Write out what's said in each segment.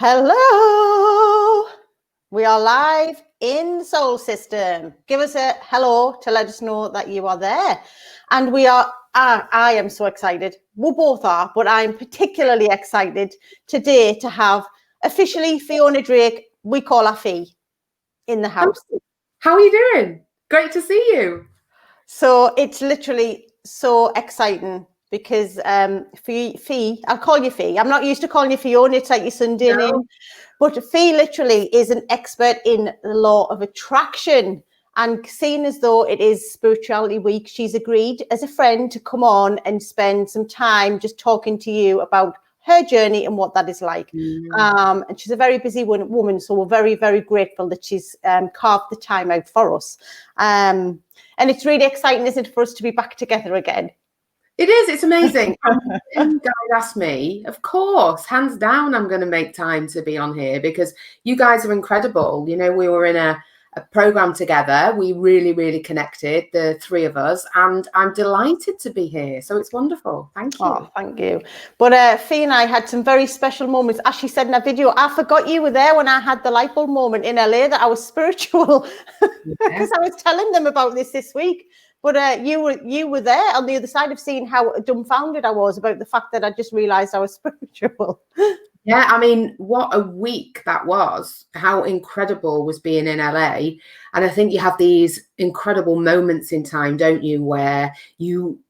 Hello, we are live in the solar system. Give us a hello to let us know that you are there. And we are, I am so excited. We both are, but I'm particularly excited today to have officially Fiona Drake, we call her Fee, in the house. How are you doing? Great to see you. So it's literally so exciting because Fee, I'll call you Fee. I'm not used to calling you Fiona, it's like your Sunday name. But Fee literally is an expert in the law of attraction. And seeing as though it is Spirituality Week, she's agreed as a friend to come on and spend some time just talking to you about her journey and what that is like. And she's a very busy woman, so we're very, very grateful that she's carved the time out for us. And it's really exciting, isn't it, for us to be back together again? It is. It's amazing. You guys asked me, of course, hands down, I'm going to make time to be on here because you guys are incredible. You know, we were in a program together. We really, really connected, the three of us, and I'm delighted to be here. So it's wonderful. Thank you. Oh, thank you. But Fee and I had some very special moments. As she said in a video, I forgot you were there when I had the light bulb moment in LA that I was spiritual because I was telling them about this week. But you were there on the other side of seeing how dumbfounded I was about the fact that I just realized I was spiritual. Yeah, I mean, what a week that was. How incredible was being in LA. And I think you have these incredible moments in time, don't you, where you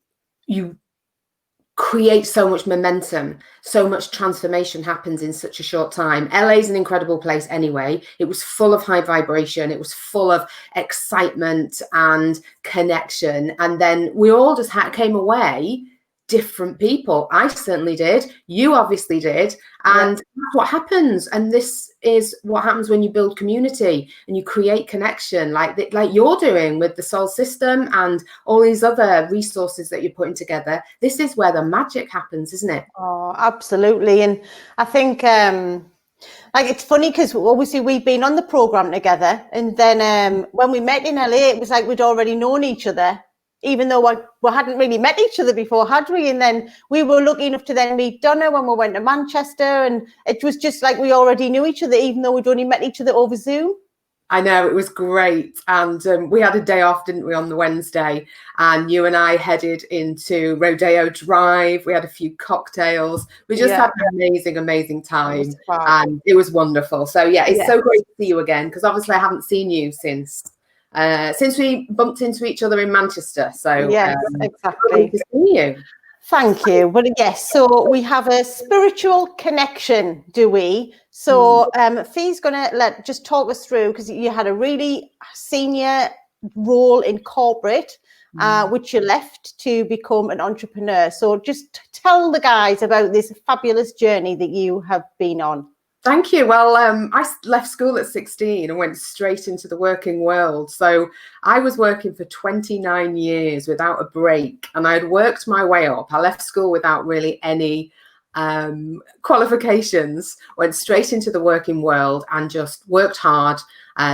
create so much momentum, so much transformation happens in such a short time. LA is an incredible place anyway. It was full of high vibration. It was full of excitement and connection. And then we all just came away different people. I certainly did. You obviously did. And that's what happens. And this is what happens when you build community and you create connection like you're doing with the soul system and all these other resources that you're putting together. This is where the magic happens, isn't it? Oh, absolutely. And I think it's funny because obviously we've been on the program together. And then when we met in LA, it was like we'd already known each other, even though we hadn't really met each other before, had we? And then we were lucky enough to then meet Donna when we went to Manchester. And it was just like we already knew each other, even though we'd only met each other over Zoom. I know, it was great. And we had a day off, didn't we, on the Wednesday? And you and I headed into Rodeo Drive. We had a few cocktails. We just had an amazing time. And it was wonderful. So, it's so great to see you again, because obviously I haven't seen you since we bumped into each other in Manchester. So, exactly. Great to see you. Thank you. But yes, so we have a spiritual connection, do we? So Fee's going to just talk us through, because you had a really senior role in corporate, which you left to become an entrepreneur. So just tell the guys about this fabulous journey that you have been on. Thank you. Well, I left school at 16 and went straight into the working world. So I was working for 29 years without a break, and I'd worked my way up. I left school without really any qualifications, went straight into the working world and just worked hard,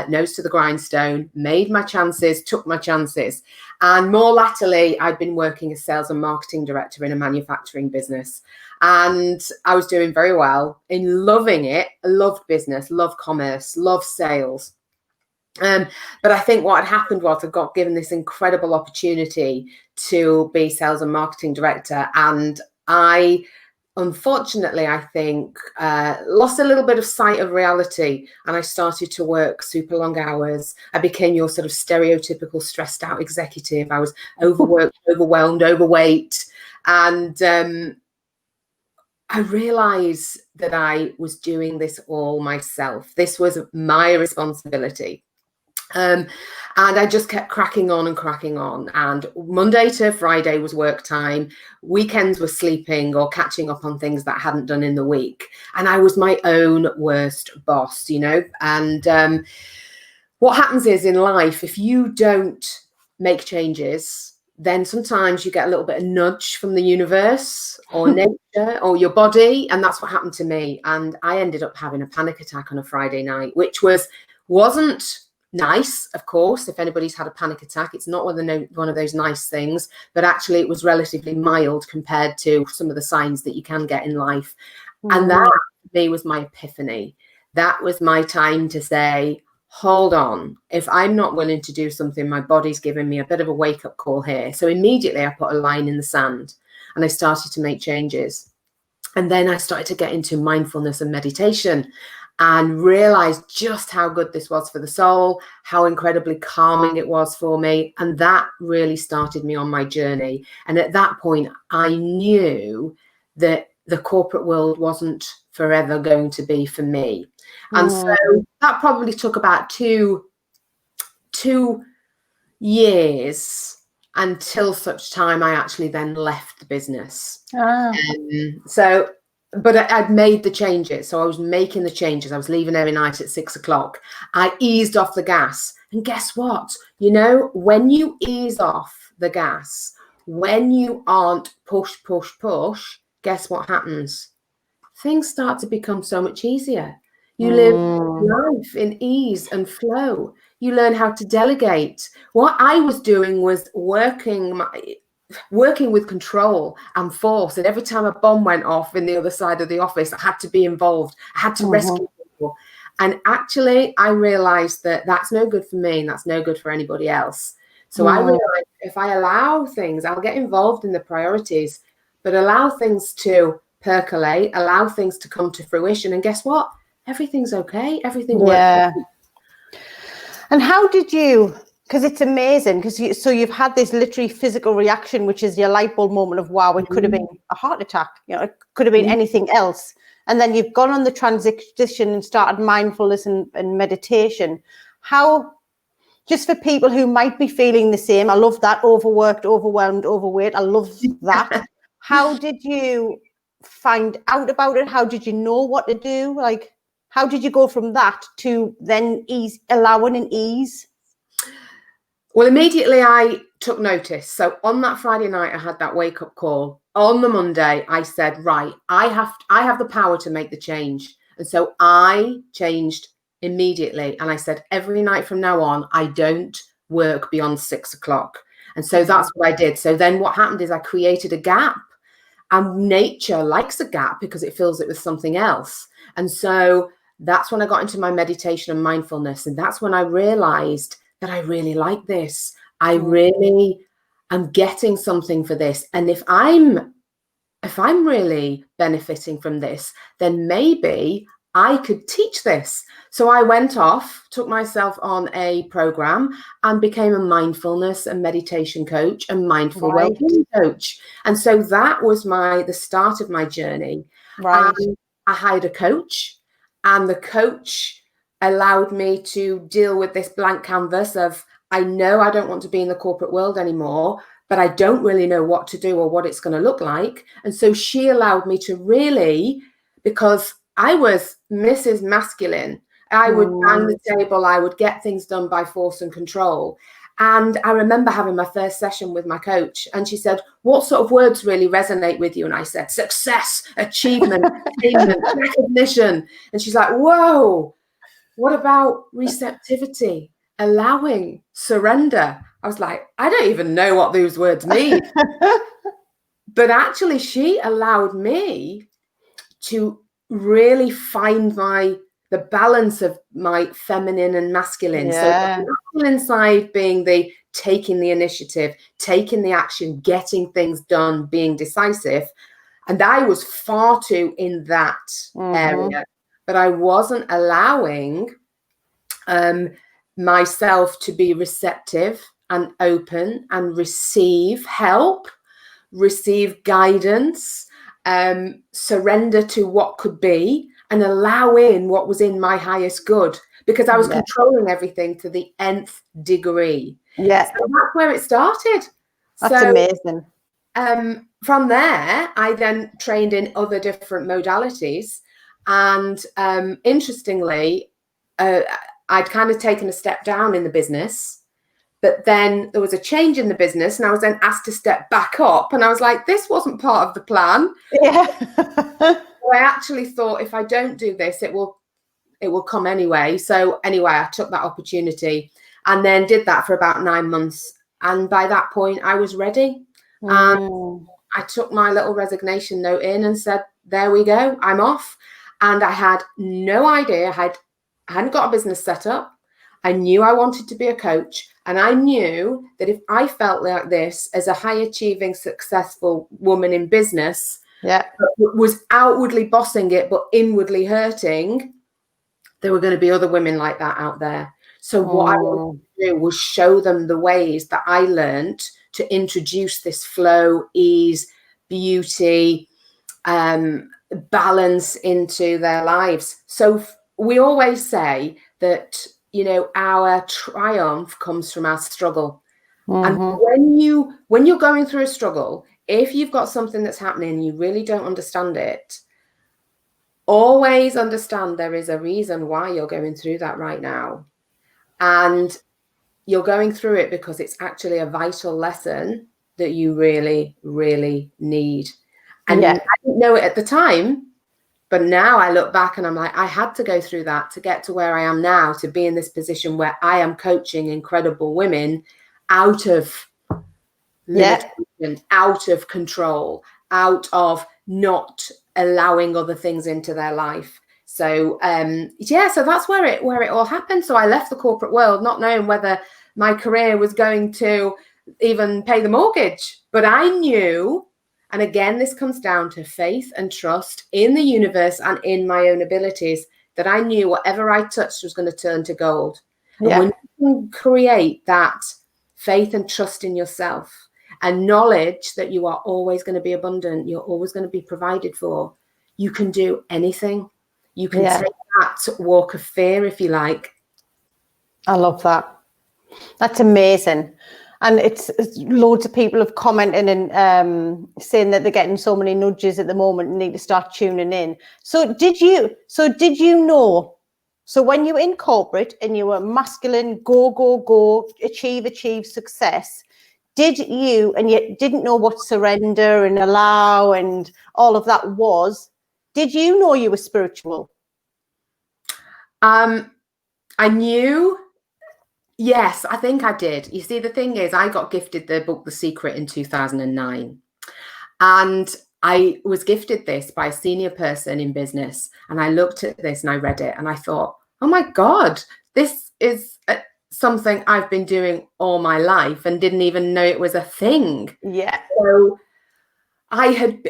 nose to the grindstone, made my chances, took my chances. And more latterly, I'd been working as sales and marketing director in a manufacturing business. And I was doing very well, in loving it, loved business, loved commerce, loved sales. But I think what had happened was I got given this incredible opportunity to be sales and marketing director. And I, unfortunately, I think, lost a little bit of sight of reality. And I started to work super long hours. I became your sort of stereotypical stressed out executive. I was overworked, overwhelmed, overweight. And I realized that I was doing this all myself. This was my responsibility. And I just kept cracking on. And Monday to Friday was work time. Weekends were sleeping or catching up on things that I hadn't done in the week. And I was my own worst boss, you know. And what happens is in life, if you don't make changes, then sometimes you get a little bit of nudge from the universe or nature or your body. And that's what happened to me. And I ended up having a panic attack on a Friday night, which wasn't nice, of course. If anybody's had a panic attack, it's not one of those nice things, but actually it was relatively mild compared to some of the signs that you can get in life. And that me was my epiphany. That was my time to say, hold on, if I'm not willing to do something, my body's giving me a bit of a wake-up call here. So immediately I put a line in the sand and I started to make changes. And then I started to get into mindfulness and meditation and realized just how good this was for the soul, how incredibly calming it was for me. And that really started me on my journey. And at that point, I knew that the corporate world wasn't forever going to be for me. And so that probably took about two years until such time I actually then left the business. But I'd made the changes. So I was making the changes. I was leaving every night at 6 o'clock. I eased off the gas. And guess what? You know, when you ease off the gas, when you aren't push, guess what happens? Things start to become so much easier. You live life in ease and flow. You learn how to delegate. What I was doing was working with control and force. And every time a bomb went off in the other side of the office, I had to be involved. I had to rescue people. And actually, I realized that that's no good for me and that's no good for anybody else. So I realized if I allow things, I'll get involved in the priorities, but allow things to percolate, allow things to come to fruition. And guess what? Everything's okay. Everything works. And how did you, because it's amazing, because you've had this literally physical reaction, which is your light bulb moment of, wow, it could have been a heart attack, you know, it could have been anything else. And then you've gone on the transition and started mindfulness and meditation. How, just for people who might be feeling the same, I love that, overworked, overwhelmed, overweight, I love that. How did you find out about it? How did you know what to do? Like, how did you go from that to then allowing an ease? Well, immediately I took notice. So on that Friday night, I had that wake up call. On the Monday, I said, right, I have the power to make the change. And so I changed immediately. And I said, every night from now on, I don't work beyond 6 o'clock. And so that's what I did. So then what happened is I created a gap. And nature likes a gap because it fills it with something else. And so that's when I got into my meditation and mindfulness. And that's when I realized that I really like this. I really am getting something for this. And if I'm really benefiting from this, then maybe I could teach this. So I went off, took myself on a program and became a mindfulness and meditation coach and mindful well-being coach. And so that was the start of my journey. And I hired a coach, and the coach allowed me to deal with this blank canvas of, I know I don't want to be in the corporate world anymore, but I don't really know what to do or what it's going to look like. And so she allowed me to really, because I was Mrs. Masculine, I would bang the table, I would get things done by force and control. And I remember having my first session with my coach, and she said, what sort of words really resonate with you? And I said, success, achievement, attainment, recognition. And she's like, whoa, what about receptivity, allowing, surrender? I was like, I don't even know what those words mean. But actually, she allowed me to really find the balance of my feminine and masculine. So the masculine side being the taking the initiative, taking the action, getting things done, being decisive. And I was far too in that area, but I wasn't allowing myself to be receptive and open and receive help, receive guidance, surrender to what could be, and allow in what was in my highest good, because I was controlling everything to the nth degree. So that's where it started. That's amazing. From there, I then trained in other different modalities. And interestingly, I'd kind of taken a step down in the business. But then there was a change in the business, and I was then asked to step back up. And I was like, this wasn't part of the plan. I actually thought, if I don't do this, it will come anyway. So anyway, I took that opportunity and then did that for about 9 months. And by that point, I was ready. And I took my little resignation note in and said, there we go, I'm off. And I had no idea. I hadn't got a business set up. I knew I wanted to be a coach. And I knew that if I felt like this as a high achieving, successful woman in business, was outwardly bossing it, but inwardly hurting, there were going to be other women like that out there. So what I wanted to do was show them the ways that I learned to introduce this flow, ease, beauty, balance into their lives. So we always say that, you know, our triumph comes from our struggle. And when you're going through a struggle, if you've got something that's happening and you really don't understand it, always understand there is a reason why you're going through that right now. And you're going through it because it's actually a vital lesson that you really, really need. And I didn't know it at the time, but now I look back and I'm like, I had to go through that to get to where I am now, to be in this position where I am coaching incredible women out of limitation, out of control, out of not allowing other things into their life. So so that's where it all happened. So I left the corporate world not knowing whether my career was going to even pay the mortgage, but I knew, and again this comes down to faith and trust in the universe and in my own abilities, that I knew whatever I touched was going to turn to gold. And when you create that faith and trust in yourself and knowledge that you are always going to be abundant, you're always going to be provided for, you can do anything. You can take that walk of fear, if you like. I love that. That's amazing. And it's loads of people have commented and saying that they're getting so many nudges at the moment and need to start tuning in. So did you know? So when you were in corporate and you were masculine, go, achieve success, did you didn't know what surrender and allow and all of that was? Did you know you were spiritual? I knew. Yes, I think I did. You see, the thing is, I got gifted the book The Secret in 2009. And I was gifted this by a senior person in business. And I looked at this and I read it and I thought, oh my God, this is something I've been doing all my life and didn't even know it was a thing. Yeah. So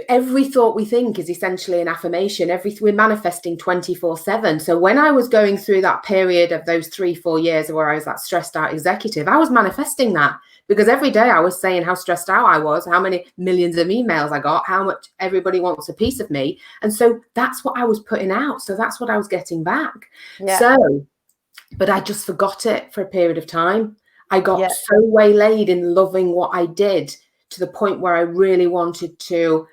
every thought we think is essentially an affirmation. We're manifesting 24/7. So when I was going through that period of those 3-4 years where I was that stressed out executive, I was manifesting that because every day I was saying how stressed out I was, how many millions of emails I got, how much everybody wants a piece of me. And so that's what I was putting out. So that's what I was getting back. Yeah. But I just forgot it for a period of time. I got so waylaid in loving what I did, to the point where I really wanted to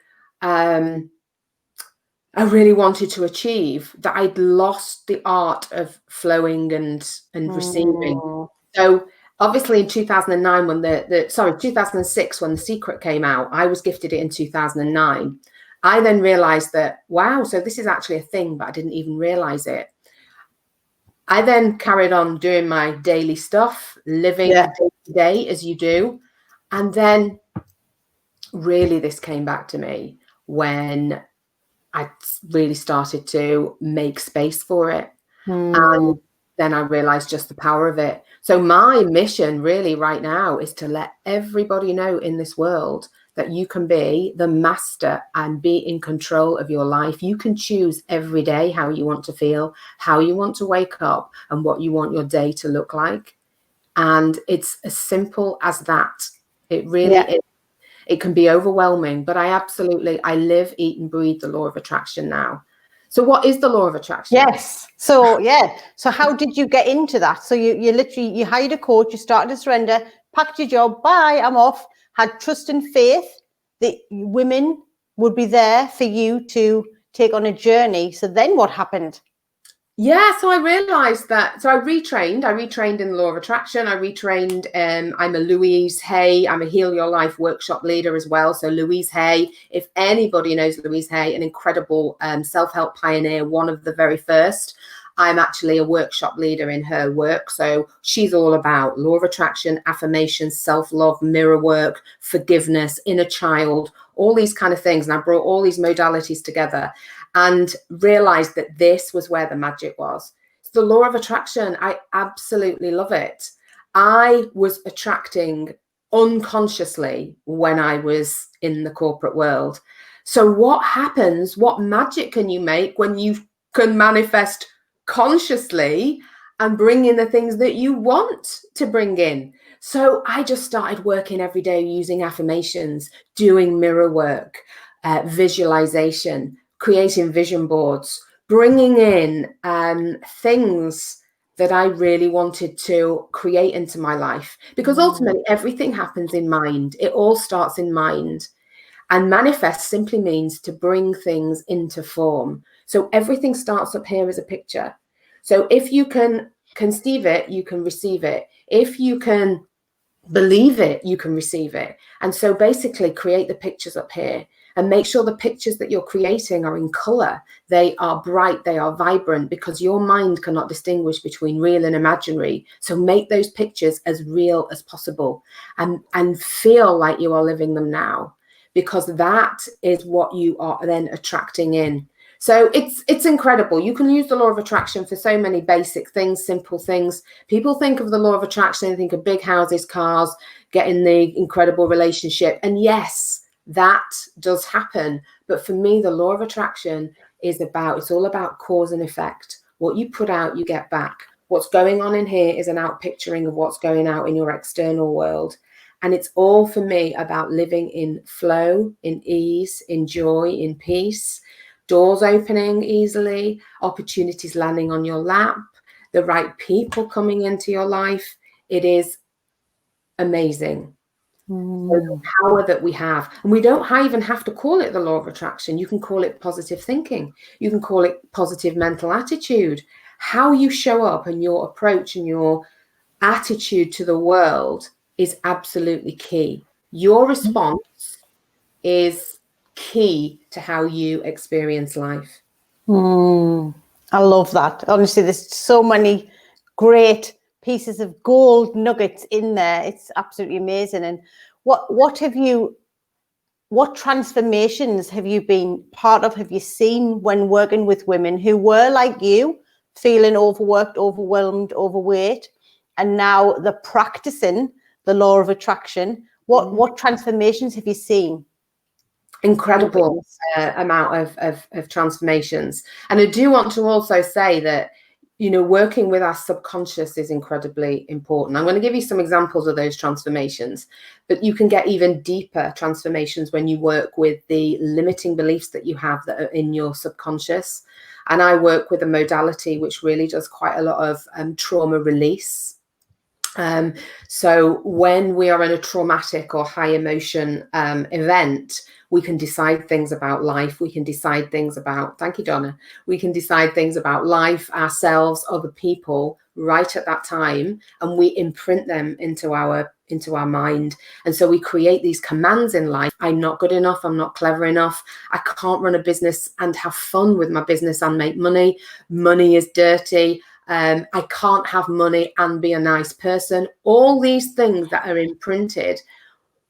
achieve, that I'd lost the art of flowing and receiving. So obviously in 2009, when 2006, when The Secret came out, I was gifted it in 2009. I then realized that, wow, so this is actually a thing, but I didn't even realize it. I then carried on doing my daily stuff, living day to day as you do. And then really this came back to me when I really started to make space for it. And then I realized just the power of it. So my mission really right now is to let everybody know in this world that you can be the master and be in control of your life. You can choose every day how you want to feel, how you want to wake up, and what you want your day to look like. And it's as simple as that. It really is. It can be overwhelming, but I live, eat and breathe the law of attraction now. So what is the law of attraction? Yes. So how did you get into that? So you hired a coach, you started to surrender, packed your job, bye, I'm off, had trust and faith that women would be there for you to take on a journey. So then what happened? Yeah, so I realized that, so I retrained in the law of attraction. I retrained, I'm a Louise Hay, I'm a Heal Your Life workshop leader as well. So Louise Hay, if anybody knows Louise Hay, an incredible self-help pioneer, one of the very first. I'm actually a workshop leader in her work. So she's all about law of attraction, affirmations, self-love, mirror work, forgiveness, inner child, all these kind of things. And I brought all these modalities together. and realized that this was where the magic was. So the law of attraction, I absolutely love it. I was attracting unconsciously when I was in the corporate world. So what happens? What magic can you make when you can manifest consciously and bring in the things that you want to bring in? So I just started working every day using affirmations, doing mirror work, visualization, creating vision boards, bringing in things that I really wanted to create into my life, because ultimately everything happens in mind. It all starts in mind. And manifest simply means to bring things into form. So everything starts up here as a picture. So if you can conceive it, you can receive it. If you can believe it, you can receive it. And so basically create the pictures up here and make sure the pictures that you're creating are in color. They are bright, they are vibrant, because your mind cannot distinguish between real and imaginary. So make those pictures as real as possible and feel like you are living them now, because that is what you are then attracting in. So it's incredible. You can use the law of attraction for so many basic things, simple things. People think of the law of attraction and think of big houses, cars, getting the incredible relationship. And yes, that does happen. But for me, the law of attraction it's all about cause and effect. What you put out, you get back. What's going on in here is an outpicturing of what's going out in your external world. And it's all for me about living in flow, in ease, in joy, in peace. Doors opening easily, opportunities landing on your lap, the right people coming into your life. It is amazing. The power that we have. And we don't even have to call it the law of attraction. You can call it positive thinking. You can call it positive mental attitude. How you show up and your approach and your attitude to the world is absolutely key. Your response is key to how you experience life. I love that. Honestly, there's so many great pieces of gold nuggets in there. It's absolutely amazing. And what transformations have you been part of, have you seen when working with women who were like you, feeling overworked, overwhelmed, overweight, and now they're practicing the law of attraction? What transformations have you seen? Incredible amount of transformations. And I do want to also say that, working with our subconscious is incredibly important. I'm going to give you some examples of those transformations, but you can get even deeper transformations when you work with the limiting beliefs that you have that are in your subconscious. And I work with a modality which really does quite a lot of trauma release. So when we are in a traumatic or high emotion event, we can decide things about life. We can decide things about, thank you, Donna. We can decide things about life, ourselves, other people right at that time. And we imprint them into our mind. And so we create these commands in life. I'm not good enough. I'm not clever enough. I can't run a business and have fun with my business and make money. Money is dirty. I can't have money and be a nice person. All these things that are imprinted,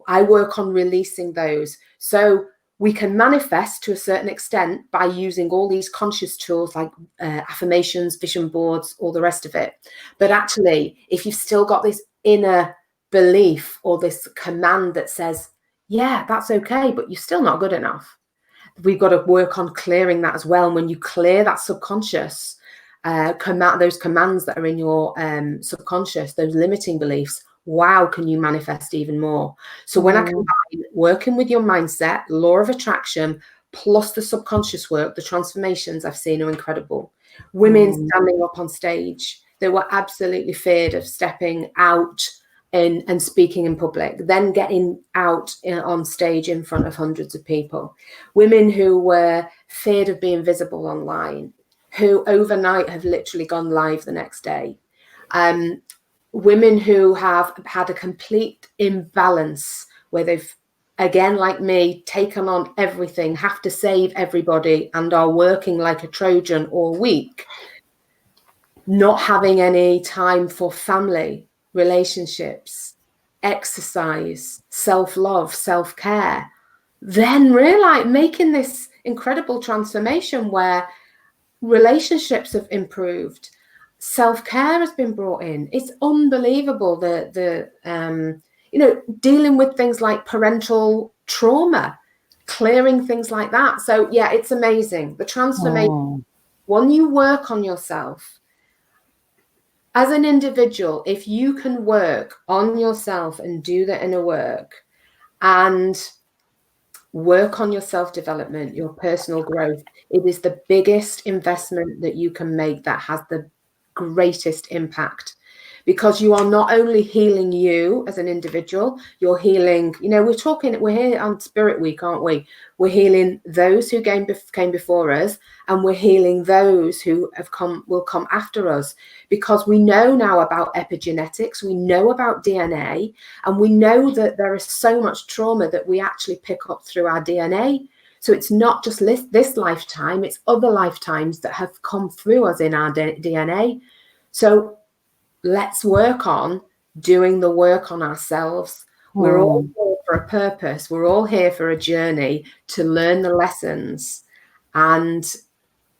I work on releasing those. So we can manifest to a certain extent by using all these conscious tools like affirmations, vision boards, all the rest of it. But actually, if you've still got this inner belief or this command that says, yeah, that's okay, but you're still not good enough, we've got to work on clearing that as well. And when you clear that subconscious, those commands that are in your subconscious, those limiting beliefs, wow, can you manifest even more? So when I combine working with your mindset, law of attraction, plus the subconscious work, the transformations I've seen are incredible. Women standing up on stage, they were absolutely feared of stepping out and speaking in public, then getting out on stage in front of hundreds of people. Women who were feared of being visible online, who overnight have literally gone live the next day. Women who have had a complete imbalance where they've, again, like me, taken on everything, have to save everybody and are working like a Trojan all week, not having any time for family, relationships, exercise, self-love, self-care. then realize making this incredible transformation where relationships have improved, self-care has been brought in. It's unbelievable. Dealing with things like parental trauma, clearing things like that. So yeah, it's amazing. The transformation, when you work on yourself as an individual, if you can work on yourself and do the inner work and work on your self-development, your personal growth, it is the biggest investment that you can make that has the greatest impact, because you are not only healing you as an individual, you're healing, we're here on Spirit Week, aren't we? We're healing those who came before us, and we're healing those who will come after us, because we know now about epigenetics, we know about DNA, and we know that there is so much trauma that we actually pick up through our DNA. So it's not just this lifetime, it's other lifetimes that have come through us in our DNA. So let's work on doing the work on ourselves. We're all here for a purpose. We're all here for a journey to learn the lessons. And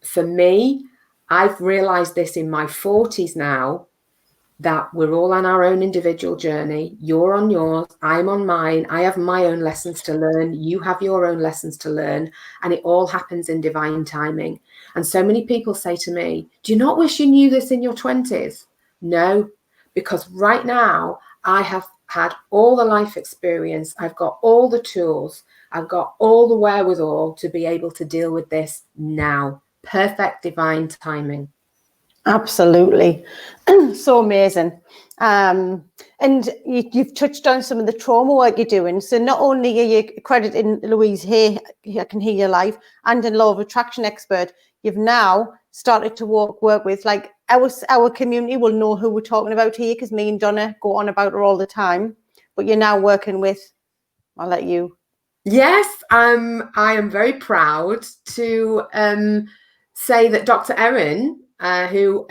for me, I've realized this in my 40s now, that we're all on our own individual journey. You're on yours, I'm on mine. I have my own lessons to learn. You have your own lessons to learn. And it all happens in divine timing. And so many people say to me, do you not wish you knew this in your 20s? No, because right now I have had all the life experience. I've got all the tools. I've got all the wherewithal to be able to deal with this now. Perfect divine timing. Absolutely. So amazing. And you've touched on some of the trauma work you're doing. So not only are you crediting Louise Hay, I can hear your life, and a law of attraction expert, you've now started to work with, like, our community will know who we're talking about here, because me and Donna go on about her all the time. But you're now working with, I'll let you. Yes, I am very proud to say that Dr. Erin, who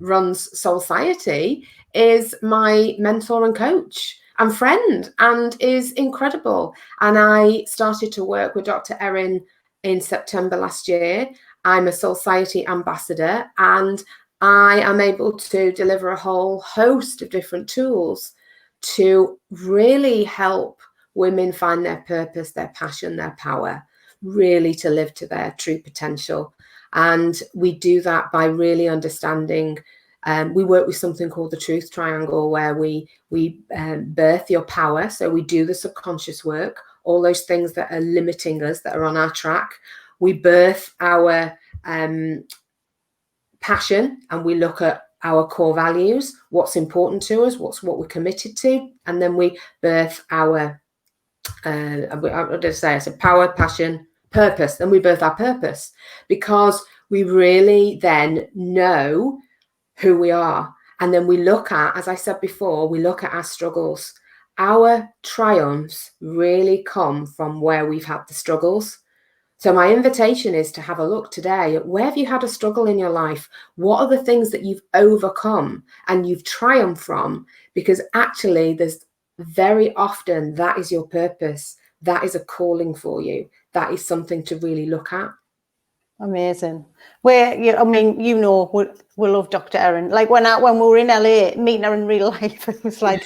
runs Soul Society, is my mentor and coach and friend, and is incredible. And I started to work with Dr. Erin in September last year. I'm a Soul Society ambassador, and I am able to deliver a whole host of different tools to really help women find their purpose, their passion, their power, really to live to their true potential. And we do that by really understanding. We work with something called the Truth Triangle, where we birth your power. So we do the subconscious work, all those things that are limiting us, that are on our track. We birth our passion, and we look at our core values, what's important to us, what we're committed to, and then we birth our what did I say? I said power, passion, purpose. Then we birth our purpose, because we really then know who we are. And then we look at, as I said before, we look at our struggles. Our triumphs really come from where we've had the struggles. So my invitation is to have a look today at, where have you had a struggle in your life? What are the things that you've overcome and you've triumphed from? Because actually there's very often that is your purpose. That is a calling for you. That is something to really look at. Amazing. We love Dr. Erin. Like when we were in LA meeting her in real life, it was like,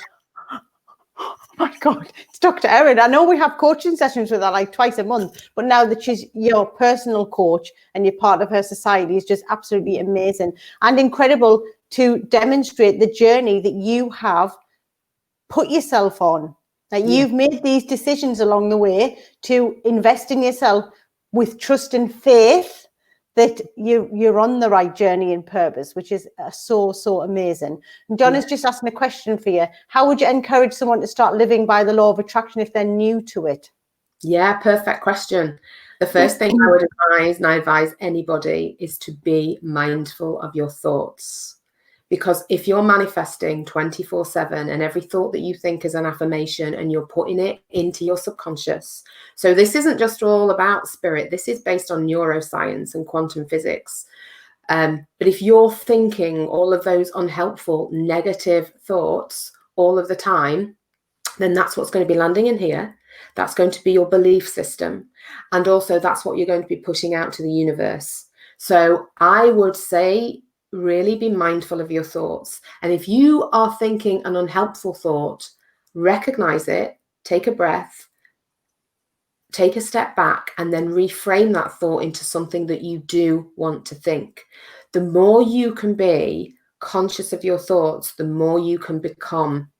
oh my God, it's Dr. Erin. I know we have coaching sessions with her like twice a month, but now that she's your personal coach and you're part of her society, is just absolutely amazing and incredible to demonstrate the journey that you have put yourself on. Like you've made these decisions along the way to invest in yourself with trust and faith that you're on the right journey and purpose, which is so amazing. And Donna's just asking a question for you. How would you encourage someone to start living by the law of attraction if they're new to it? Yeah, perfect question. The first thing I would advise, and I advise anybody, is to be mindful of your thoughts. Because if you're manifesting 24/7 and every thought that you think is an affirmation and you're putting it into your subconscious. So this isn't just all about spirit. This is based on neuroscience and quantum physics. But if you're thinking all of those unhelpful, negative thoughts all of the time, then that's what's going to be landing in here. That's going to be your belief system. And also that's what you're going to be pushing out to the universe. So I would say, really be mindful of your thoughts. And if you are thinking an unhelpful thought, recognize it, take a breath, take a step back, and then reframe that thought into something that you do want to think. The more you can be conscious of your thoughts, the more you can become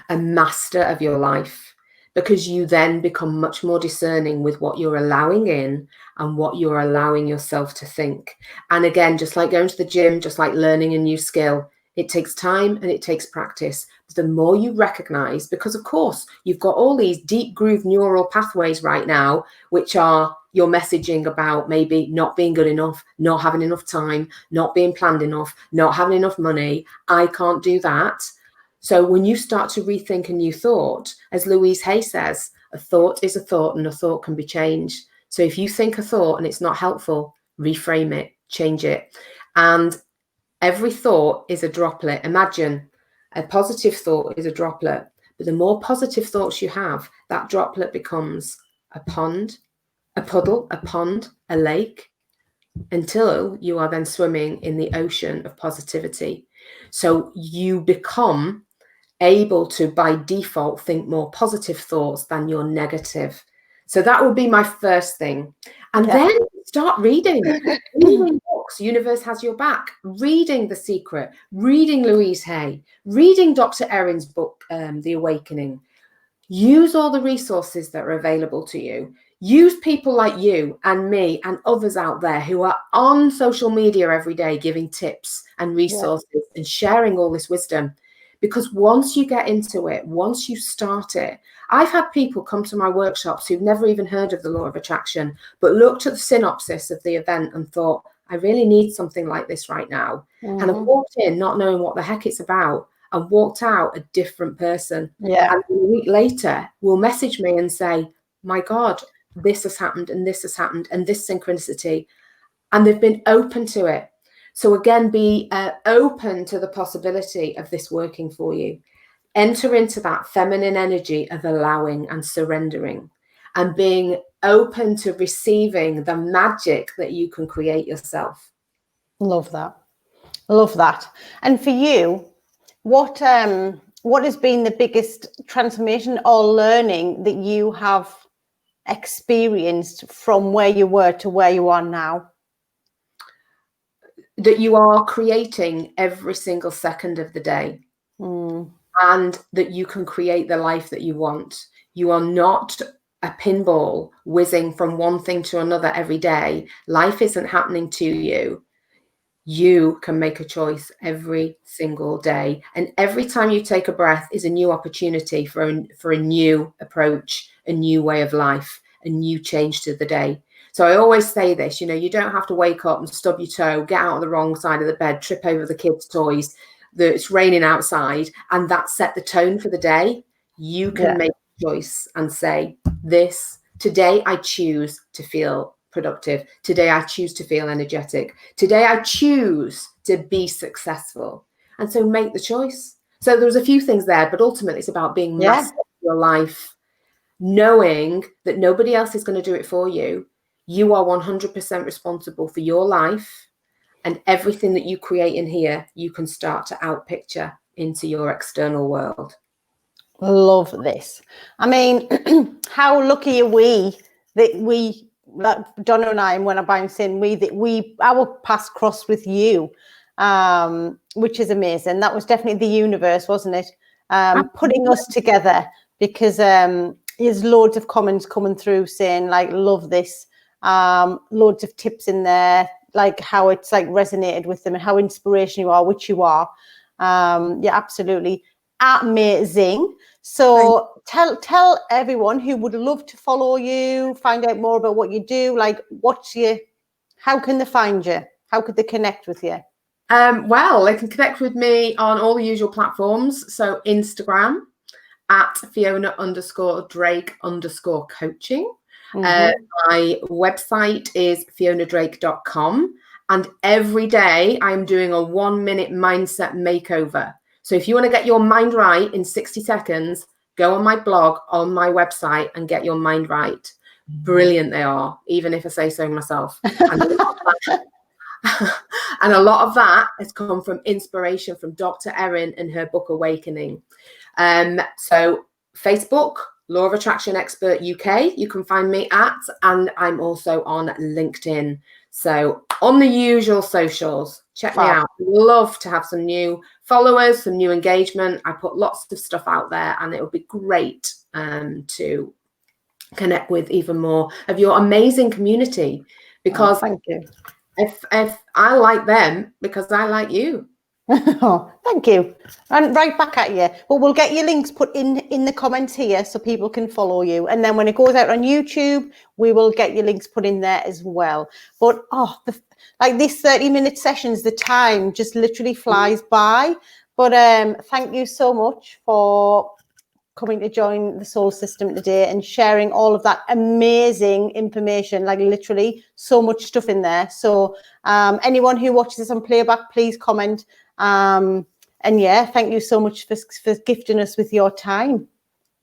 a master of your life, because you then become much more discerning with what you're allowing in and what you're allowing yourself to think. And again, just like going to the gym, just like learning a new skill, it takes time and it takes practice. But the more you recognize, because of course, you've got all these deep groove neural pathways right now, which are your messaging about maybe not being good enough, not having enough time, not being planned enough, not having enough money. I can't do that. So when you start to rethink a new thought, as Louise Hay says, a thought is a thought and a thought can be changed. So if you think a thought and it's not helpful, reframe it, change it. And every thought is a droplet. Imagine a positive thought is a droplet, but the more positive thoughts you have, that droplet becomes a pond, a puddle, a pond, a lake, until you are then swimming in the ocean of positivity. So you become able to, by default, think more positive thoughts than your negative. So that would be my first thing. And then start reading books. Universe Has Your Back, reading The Secret, reading Louise Hay, reading Dr. Erin's book, The Awakening. Use all the resources that are available to you. Use people like you and me and others out there who are on social media every day giving tips and resources and sharing all this wisdom. Because once you get into it, once you start it, I've had people come to my workshops who've never even heard of the law of attraction, but looked at the synopsis of the event and thought, I really need something like this right now. And I've walked in not knowing what the heck it's about and walked out a different person. And a week later will message me and say, my God, this has happened and this has happened and this synchronicity. And they've been open to it. So again, be open to the possibility of this working for you. Enter into that feminine energy of allowing and surrendering and being open to receiving the magic that you can create yourself. Love that. Love that. And for you, what has been the biggest transformation or learning that you have experienced from where you were to where you are now? That you are creating every single second of the day, and that you can create the life that you want. You are not a pinball whizzing from one thing to another every day. Life isn't happening to you. You can make a choice every single day. And every time you take a breath is a new opportunity for a new approach, a new way of life, a new change to the day. So I always say this, you don't have to wake up and stub your toe, get out on the wrong side of the bed, trip over the kids' toys, that it's raining outside, and that set the tone for the day. You can make a choice and say, today I choose to feel productive. Today I choose to feel energetic. Today I choose to be successful. And so make the choice. So there's a few things there, but ultimately it's about being master of your life, knowing that nobody else is going to do it for you. You are 100% responsible for your life, and everything that you create in here, you can start to outpicture into your external world. Love this. I mean, how lucky are we that Donna and I, and when I bounce in, our paths crossed with you, which is amazing. That was definitely the universe, wasn't it? Putting us together, because there's loads of comments coming through saying like, love this. Loads of tips in there, like how it's like resonated with them and how inspirational you are, which you are. Absolutely amazing. So tell everyone who would love to follow you, find out more about what you do, like how can they find you? How could they connect with you? Well, they can connect with me on all the usual platforms. So Instagram at Fiona_Drake_coaching. My website is fionadrake.com, and every day I'm doing a 1-minute mindset makeover. So if you want to get your mind right in 60 seconds, go on my blog, on my website, and get your mind right. Brilliant they are, even if I say so myself. And a lot of that has come from inspiration from Dr. Erin and her book Awakening. So Facebook, Law of Attraction Expert UK, you can find me at, and I'm also on LinkedIn. So on the usual socials, check me out. Love to have some new followers, some new engagement. I put lots of stuff out there, and it would be great to connect with even more of your amazing community, because thank you. If I like them, because I like you. Oh, thank you. And right back at you. But we'll get your links put in the comments here so people can follow you. And then when it goes out on YouTube, we will get your links put in there as well. But like this 30-minute sessions, the time just literally flies by. But thank you so much for coming to join the Soul System today and sharing all of that amazing information, like literally so much stuff in there. So anyone who watches this on playback, please comment. And yeah, thank you so much for gifting us with your time.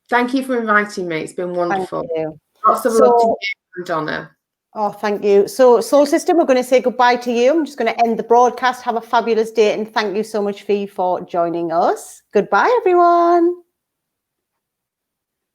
Thank you for inviting me. It's been wonderful. Thank you. Lots of love to you, Donna. Oh, thank you. So Soul System, we're going to say goodbye to you. I'm just going to end the broadcast. Have a fabulous day. And thank you so much, Fee, for joining us. Goodbye, everyone.